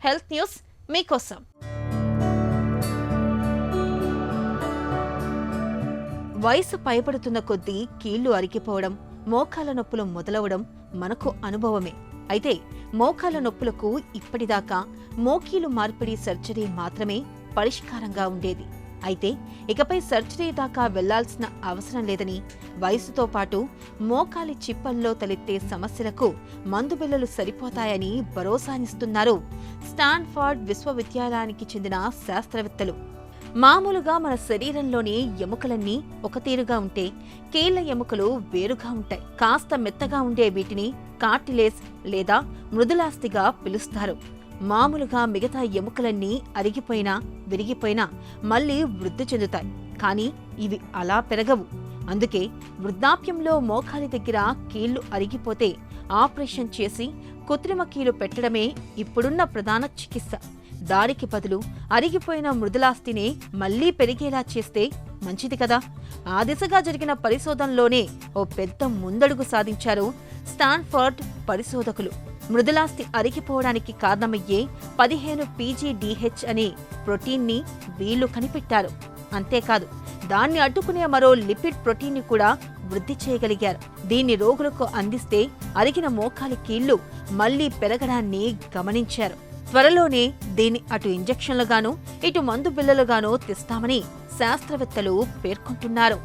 Health news మీకోసం. వయసు పైబడుతున్న కొద్దీ కీళ్లు అరిగిపోవడం, మోకాల నొప్పులు మొదలవడం మనకు అనుభవమే. అయితే మోకాల నొప్పులకు ఇప్పటిదాకా మోకీలు మార్పిడి సర్జరీ మాత్రమే పరిష్కారంగా ఉండేది. అయితే ఇకపై సర్జరీ దాకా వెళ్లాల్సిన అవసరం లేదని, వయసుతో పాటు మోకాలి చిప్పల్లో తలెత్తే సమస్యలకు మందుబిళ్లలు సరిపోతాయని భరోసానిస్తున్నారు స్టాన్ఫర్డ్ విశ్వవిద్యాలయానికి చెందిన శాస్త్రవేత్తలు. మామూలుగా మన శరీరంలోని ఎముకలన్నీ ఒక తీరుగా ఉంటే కీళ్ల ఎముకలు వేరుగా ఉంటాయి. కాస్త మెత్తగా ఉండే వీటిని కార్టిలేజ్ లేదా మృదులాస్థిగా పిలుస్తారు. మామూలుగా మిగతా ఎముకలన్నీ అరిగిపోయినా విరిగిపోయినా మళ్లీ వృద్ధి చెందుతాయి. కానీ ఇవి అలా పెరగవు. అందుకే వృద్ధాప్యంలో మోకాలి దగ్గర కీళ్లు అరిగిపోతే ఆపరేషన్ చేసి కృత్రిమ కీలు పెట్టడమే ఇప్పుడున్న ప్రధాన చికిత్స. దానికి బదులు అరిగిపోయిన మృదులాస్థినే మళ్లీ పెరిగేలా చేస్తే మంచిది కదా. ఆ దిశగా జరిగిన పరిశోధనలోనే ఓ పెద్ద ముందడుగు సాధించారు స్టాన్ఫర్డ్ పరిశోధకులు. మృదులాస్థి అరిగిపోవడానికి కారణమయ్యే 15 PGDH అనే ప్రోటీన్ని వీళ్లు కనిపెట్టారు. అంతేకాదు, దాన్ని అడ్డుకునే మరో లిపిడ్ ప్రోటీన్ని కూడా వృద్ధి చేయగలిగారు. దీన్ని రోగులకు అందిస్తే అరిగిన మోకాలి కీళ్లు మళ్లీ పెరగడాన్ని గమనించారు. త్వరలోనే దీన్ని అటు ఇంజెక్షన్లుగానూ ఇటు మందు బిళ్లలుగానూ తెస్తామని శాస్త్రవేత్తలు పేర్కొంటున్నారు.